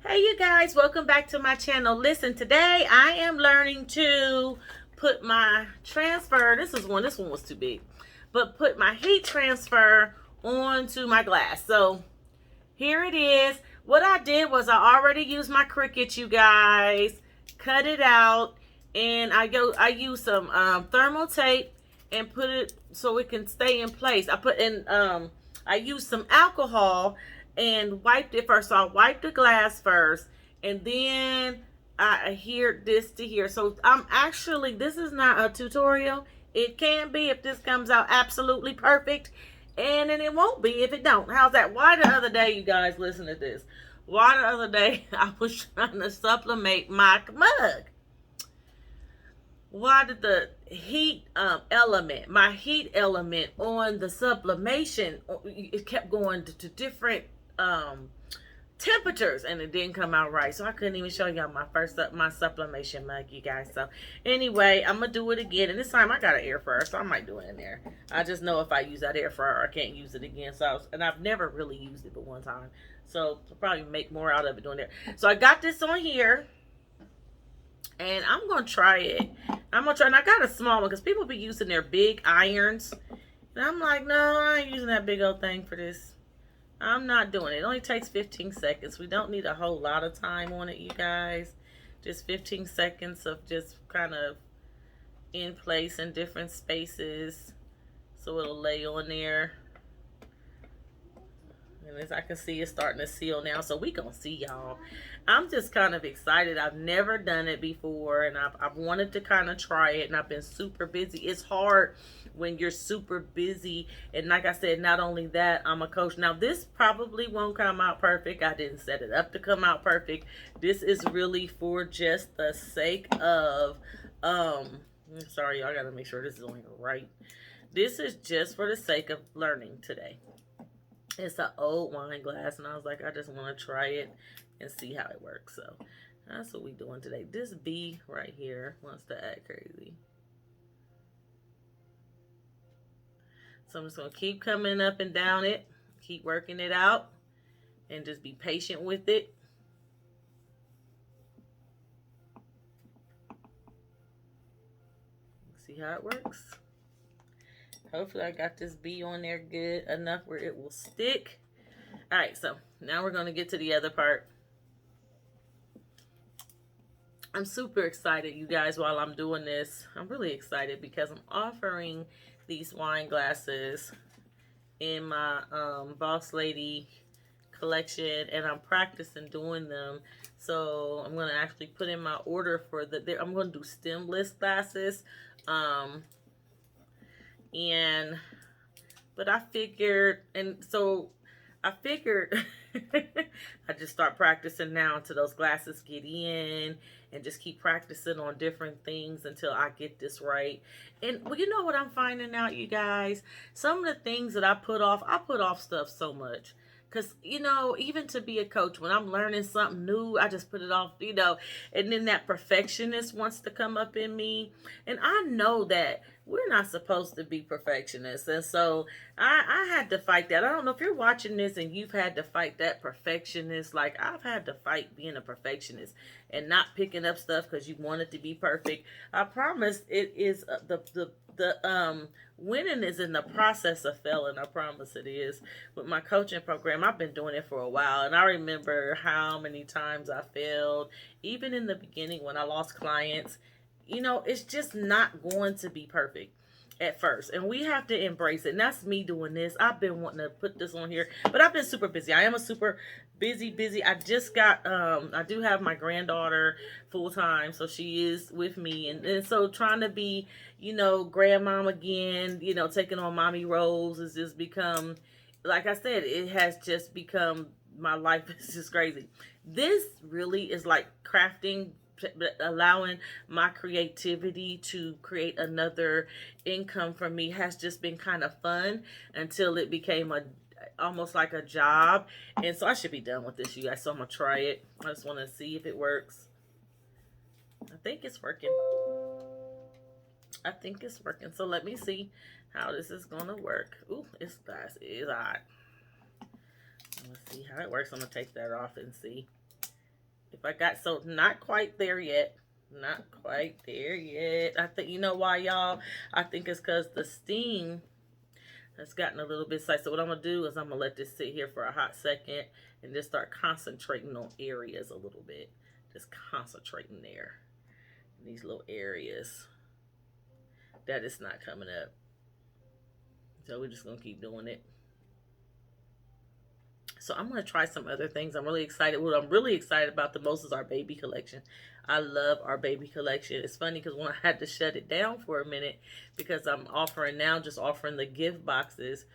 Hey you guys, welcome back to my channel. Listen, today I am learning to put my transfer, this one was too big, but put my heat transfer onto my glass. So here it is. What I did was I already used my Cricut, you guys, cut it out, and I used some thermal tape and put it so it can stay in place. I used some alcohol and wiped it first. So I wiped the glass first, and then I adhered this to here. So I'm actually, this is not a tutorial. It can be if this comes out absolutely perfect, and then it won't be if it don't. How's that? Why the other day, you guys, listen to this. Why the other day I was trying to supplement my mug. Why did the heat element, my heat element on the sublimation, it kept going to different temperatures, and it didn't come out right. So I couldn't even show y'all my sublimation mug, you guys. So anyway, I'm gonna do it again, and this time I got an air fryer, so I might do it in there. I just know if I use that air fryer, I can't use it again. And I've never really used it but one time, so I'll probably make more out of it doing there. So I got this on here, and I'm gonna try it. And I got a small one because people be using their big irons, and I'm like, no, I ain't using that big old thing for this. I'm not doing it. It only takes 15 seconds. We don't need a whole lot of time on it, you guys. Just 15 seconds of just kind of in place in different spaces, so it'll lay on there. And as I can see, it's starting to seal now, so we gonna see, y'all. I'm just kind of excited. I've never done it before, and I've wanted to kind of try it, and I've been super busy. It's hard when you're super busy, and like I said, not only that, I'm a coach. Now, this probably won't come out perfect. I didn't set it up to come out perfect. This is really for just the sake of, sorry, y'all, I gotta make sure this is on right. This is just for the sake of learning today. It's an old wine glass, and I was like, I just want to try it and see how it works. So that's what we doing today. This bee right here wants to act crazy. So I'm just going to keep coming up and down it, keep working it out, and just be patient with it. See how it works. Hopefully I got this bee on there good enough where it will stick. All right, so now we're going to get to the other part. I'm super excited, you guys, while I'm doing this. I'm really excited because I'm offering these wine glasses in my Boss Lady collection, and I'm practicing doing them. So I'm going to actually put in my order for I'm going to do stemless glasses. But I figured I just start practicing now until those glasses get in, and just keep practicing on different things until I get this right. And well, you know what I'm finding out, you guys? Some of the things that I put off stuff so much. Because, you know, even to be a coach, when I'm learning something new, I just put it off, you know, and then that perfectionist wants to come up in me. And I know that we're not supposed to be perfectionists. And so I had to fight that. I don't know if you're watching this and you've had to fight that perfectionist. Like, I've had to fight being a perfectionist and not picking up stuff because you want it to be perfect. I promise it is the winning is in the process of failing. I promise it is. With my coaching program, I've been doing it for a while, and I remember how many times I failed, even in the beginning when I lost clients. You know, it's just not going to be perfect at first, and we have to embrace it. And that's me doing this. I've been wanting to put this on here, but I've been super busy. I am a super busy. I just got I do have my granddaughter full time, so she is with me, and so trying to be, you know, grandmom again, you know, taking on mommy roles has just become, like I said, it has just become, my life is just crazy. This really is like crafting, allowing my creativity to create another income for me has just been kind of fun until it became almost like a job. And so I should be done with this, you guys. So I'm gonna try it. I just want to see if it works. I think it's working. So let me see how this is gonna work. Ooh, it's nice. It is hot. Let's see how it works. I'm gonna take that off and see. If I got, so not quite there yet. Not quite there yet. I think, you know why, y'all? I think it's because the steam has gotten a little bit slight. So what I'm going to do is I'm going to let this sit here for a hot second and just start concentrating on areas a little bit. Just concentrating there. In these little areas that is not coming up. So we're just going to keep doing it. So I'm going to try some other things. I'm really excited. What I'm really excited about the most is our baby collection. I love our baby collection. It's funny because when I had to shut it down for a minute because I'm offering now, just offering the gift boxes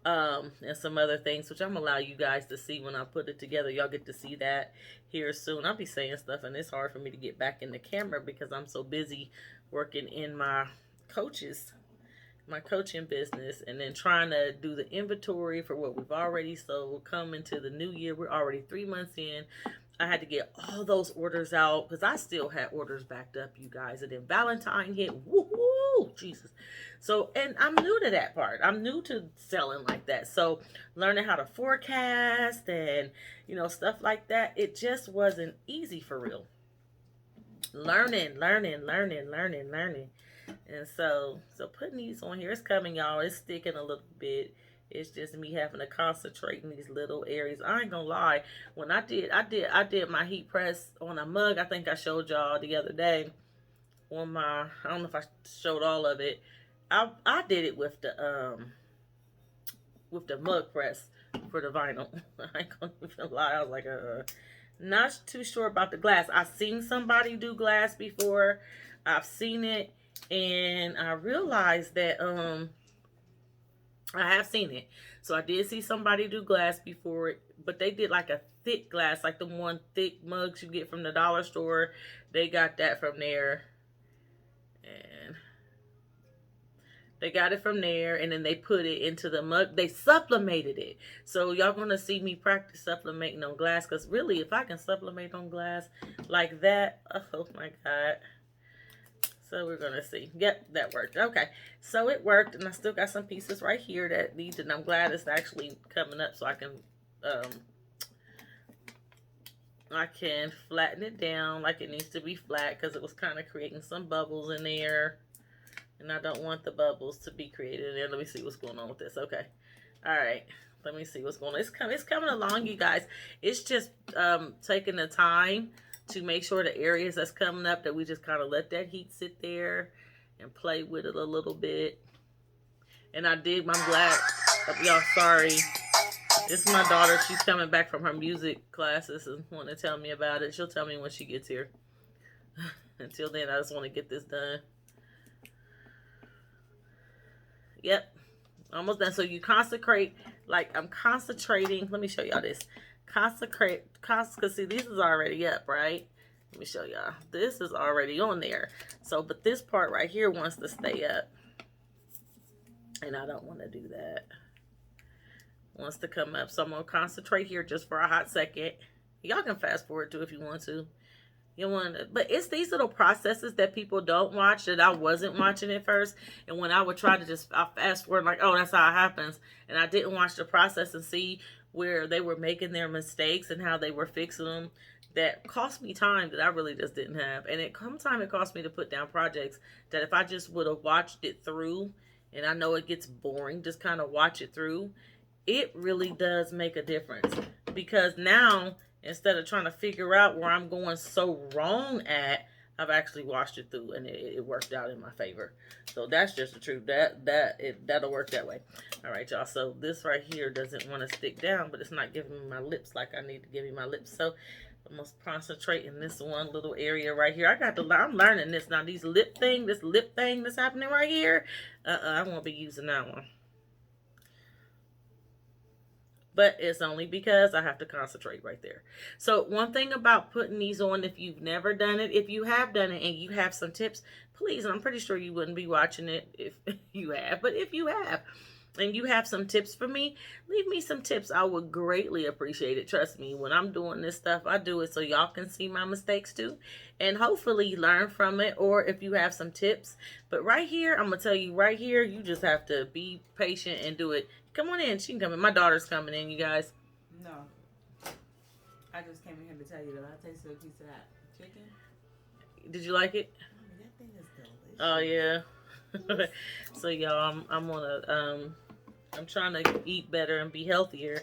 and some other things, which I'm going to allow you guys to see when I put it together. Y'all get to see that here soon. I'll be saying stuff and it's hard for me to get back in the camera because I'm so busy working in my coaching business and then trying to do the inventory for what we've already sold. Come into the new year, we're already 3 months in. I had to get all those orders out because I still had orders backed up, you guys. And then Valentine hit, woohoo, Jesus. So, and I'm new to that part. I'm new to selling like that. So learning how to forecast and, you know, stuff like that. It just wasn't easy for real. Learning. And so putting these on here, it's coming, y'all. It's sticking a little bit. It's just me having to concentrate in these little areas. I ain't gonna lie. When I did my heat press on a mug. I think I showed y'all the other day on my, I don't know if I showed all of it. I did it with the mug press for the vinyl. I ain't gonna even lie. I was like, not too sure about the glass. I've seen somebody do glass before. I've seen it. And I realized that I have seen it. So I did see somebody do glass before it, but they did like a thick glass, like the one thick mugs you get from the dollar store. They got that from there. And they got it from there, and then they put it into the mug. They sublimated it. So y'all gonna see me practice sublimating on glass, because really, if I can sublimate on glass like that, oh my God. So we're going to see. Yep, that worked. Okay. So it worked. And I still got some pieces right here that need, and I'm glad it's actually coming up so I can flatten it down like it needs to be flat because it was kind of creating some bubbles in there. And I don't want the bubbles to be created in there. Let me see what's going on with this. Okay. All right. Let me see what's going on. It's coming along, you guys. It's just taking the time to make sure the areas that's coming up that we just kind of let that heat sit there and play with it a little bit. And I'm glad, y'all, sorry. This is my daughter. She's coming back from her music classes and want to tell me about it. She'll tell me when she gets here. Until then, I just want to get this done. Yep. Almost done. So you consecrate, like I'm concentrating. Let me show y'all this. Because see, this is already up, right? Let me show y'all. This is already on there. So, but this part right here wants to stay up. And I don't want to do that. Wants to come up. So I'm going to concentrate here just for a hot second. Y'all can fast forward too if you want to. But it's these little processes that people don't watch that I wasn't watching at first. And when I would try to I'll fast forward like, oh, that's how it happens. And I didn't watch the process and see where they were making their mistakes and how they were fixing them. That cost me time that I really just didn't have. And it cost me to put down projects that if I just would have watched it through, and I know it gets boring, just kind of watch it through, it really does make a difference. Because now, instead of trying to figure out where I'm going so wrong at, I've actually watched it through and it worked out in my favor. So that's just the truth. That'll work that way. All right, y'all. So this right here doesn't want to stick down, but it's not giving me my lips like I need to give me my lips. So I'm going to concentrate in this one little area right here. I'm learning this now. This lip thing that's happening right here. I won't be using that one. But it's only because I have to concentrate right there. So one thing about putting these on, if you've never done it, if you have done it and you have some tips, please, and I'm pretty sure you wouldn't be watching it if you have, but if you have, and you have some tips for me, leave me some tips. I would greatly appreciate it. Trust me, when I'm doing this stuff, I do it so y'all can see my mistakes too, and hopefully learn from it, or if you have some tips. But right here, I'm going to tell you right here, you just have to be patient and do it. Come on in. She can come in. My daughter's coming in, you guys. No. I just came in here to tell you that I tasted a piece of that chicken. Did you like it? Mommy, that thing is delicious. Oh yeah. So y'all, I'm trying to eat better and be healthier.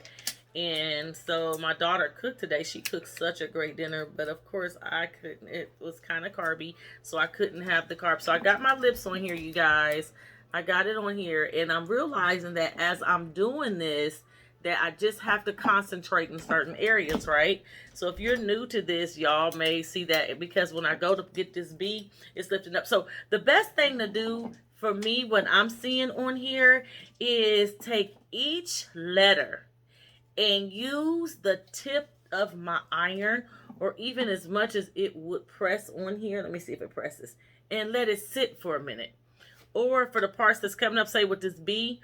And so my daughter cooked today. She cooked such a great dinner, but of course I couldn't. It was kind of carby, so I couldn't have the carbs. So I got my lips on here, you guys. I got it on here, and I'm realizing that as I'm doing this, that I just have to concentrate in certain areas, right? So if you're new to this, y'all may see that because when I go to get this B, it's lifting up. So the best thing to do for me, what I'm seeing on here, is take each letter and use the tip of my iron, or even as much as it would press on here. Let me see if it presses, and let it sit for a minute. Or for the parts that's coming up, say with this B,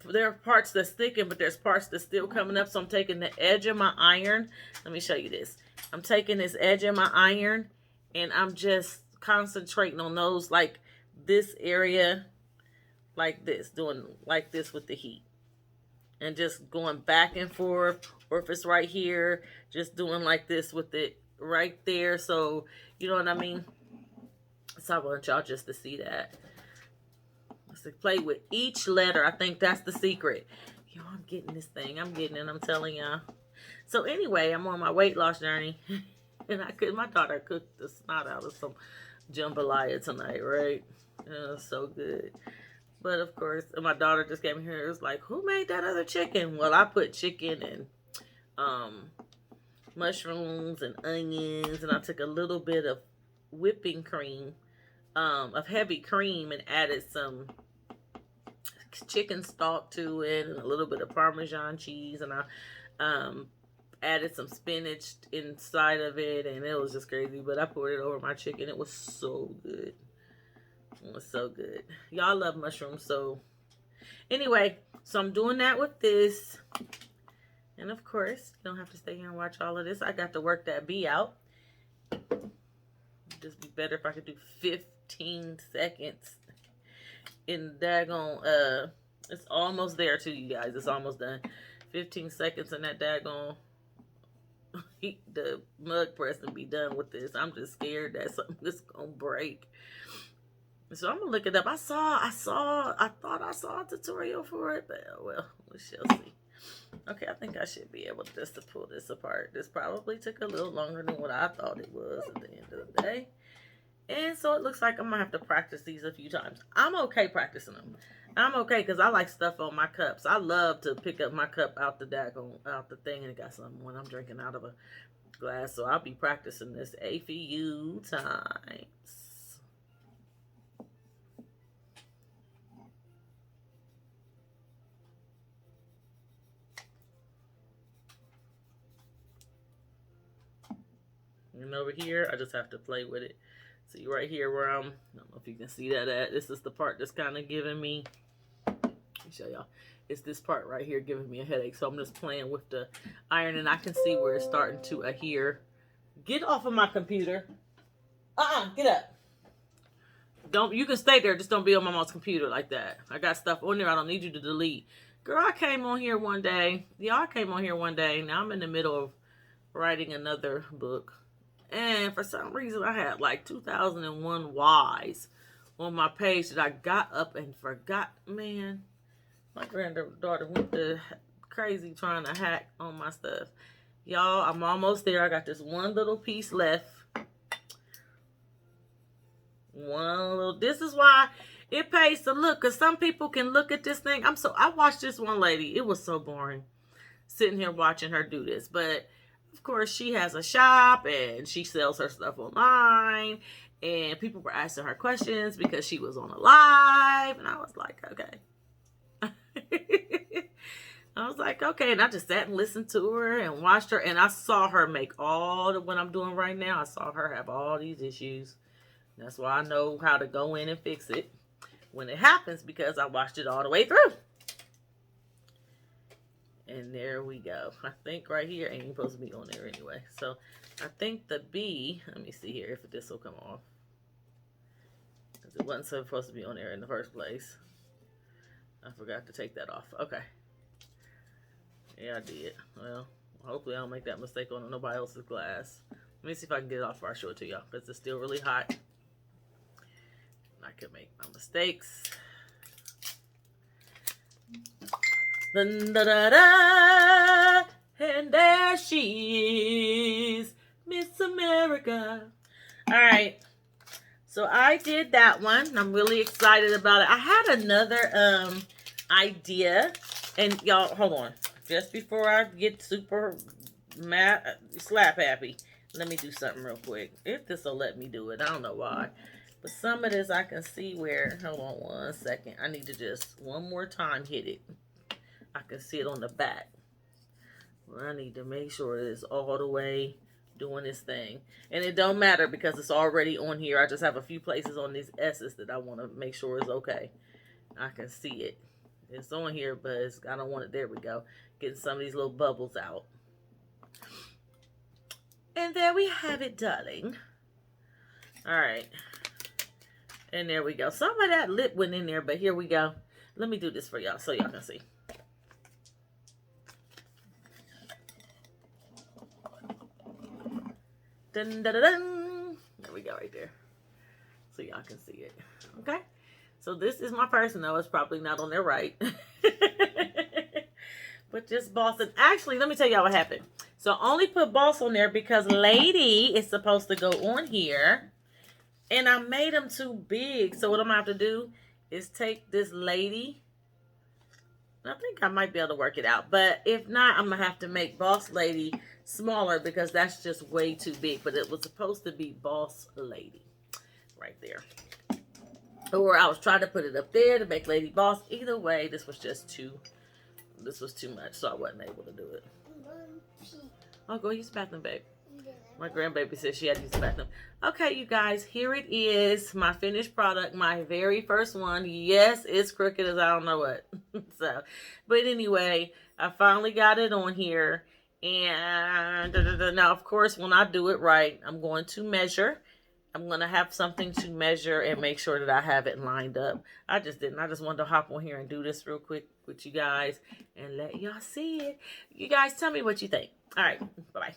there are parts that's thickened, but there's parts that's still coming up. So I'm taking the edge of my iron. Let me show you this. I'm taking this edge of my iron, and I'm just concentrating on those, like this area, like this, doing like this with the heat. And just going back and forth, or if it's right here, just doing like this with it right there. So, you know what I mean? So I want y'all just to see that. So play with each letter. I think that's the secret. Yo, I'm getting this thing. I'm getting it. I'm telling y'all. So anyway, I'm on my weight loss journey. And my daughter cooked the snot out of some jambalaya tonight, right? It was so good. But of course, my daughter just came here. It was like, who made that other chicken? Well, I put chicken and mushrooms and onions, and I took a little bit of whipping cream, of heavy cream, and added some chicken stock to it, and a little bit of Parmesan cheese, and I added some spinach inside of it, and it was just crazy. But I poured it over my chicken. It was so good. It was so good. Y'all love mushrooms. So anyway, so I'm doing that with this. And of course, you don't have to stay here and watch all of this. I got to work that B out. It'd just be better if I could do 15 seconds. In daggone, it's almost there too, you guys. It's almost done. 15 seconds in that daggone the mug press and be done with this. I'm just scared that something is gonna break. So I'm gonna look it up. I thought I saw a tutorial for it, but oh well, we shall see. Okay, I think I should be able just to pull this apart. This probably took a little longer than what I thought it was at the end of the day. And so it looks like I'm gonna have to practice these a few times. I'm okay practicing them. I'm okay because I like stuff on my cups. I love to pick up my cup out the thing, and it got something when I'm drinking out of a glass. So I'll be practicing this a few times. And over here, I just have to play with it. See right here where I don't know if you can see that at. This is the part that's kind of giving me, let me show y'all. It's this part right here giving me a headache. So I'm just playing with the iron, and I can see where it's starting to adhere. Get off of my computer. Get up. You can stay there. Just don't be on my mom's computer like that. I got stuff on there I don't need you to delete. Girl, I came on here one day. Y'all came on here one day. Now I'm in the middle of writing another book. And for some reason, I had like 2001 Whys on my page that I got up and forgot. Man, my granddaughter went to crazy trying to hack on my stuff. Y'all, I'm almost there. I got this one little piece left. This is why it pays to look, because some people can look at this thing. I watched this one lady. It was so boring sitting here watching her do this, but of course, she has a shop and she sells her stuff online, and people were asking her questions because she was on a live, and I was like, okay. I was like, okay, and I just sat and listened to her and watched her, and I saw her make all of what I'm doing right now. I saw her have all these issues. That's why I know how to go in and fix it when it happens, because I watched it all the way through. And there we go. I think right here ain't supposed to be on there anyway. So I think the B, let me see here if this will come off. Because it wasn't supposed to be on there in the first place. I forgot to take that off. Okay. Yeah, I did. Well, Hopefully I don't make that mistake on nobody else's glass. Let me see if I can get it off before I show it to y'all, because it's still really hot. I could make my mistakes. Dun, da, da, da. And there she is, Miss America. All right. So I did that one. I'm really excited about it. I had another idea. And y'all, hold on. Just before I get super mad, slap happy, let me do something real quick. If this will let me do it. I don't know why. But some of this I can see where, hold on one second. I need to just one more time hit it. I can see it on the back. I need to make sure it's all the way doing this thing. And it don't matter because it's already on here. I just have a few places on these S's that I want to make sure is okay. I can see it. It's on here, but I don't want it. There we go. Getting some of these little bubbles out. And there we have it, darling. All right. And there we go. Some of that lip went in there, but here we go. Let me do this for y'all so y'all can see. Dun, dun, dun, dun. There we go right there. So y'all can see it. Okay. So this is my person, though. It's probably not on there right. But just boss. And actually, let me tell y'all what happened. So I only put boss on there because lady is supposed to go on here. And I made them too big. So what I'm going to have to do is take this lady. I think I might be able to work it out. But if not, I'm going to have to make boss lady smaller because that's just way too big. But it was supposed to be boss lady right there. Or I was trying to put it up there to make lady boss. Either way, this was too much. So I wasn't able to do it. Oh, go use the bathroom, babe. My grandbaby said she had to use the bathroom. Okay, you guys, here it is. My finished product, my very first one. Yes, it's crooked as I don't know what. So, but anyway, I finally got it on here. And now, of course, when I do it right, I'm going to measure. I'm going to have something to measure and make sure that I have it lined up. I just didn't. I just wanted to hop on here and do this real quick with you guys and let y'all see it. You guys tell me what you think. All right. Bye-bye.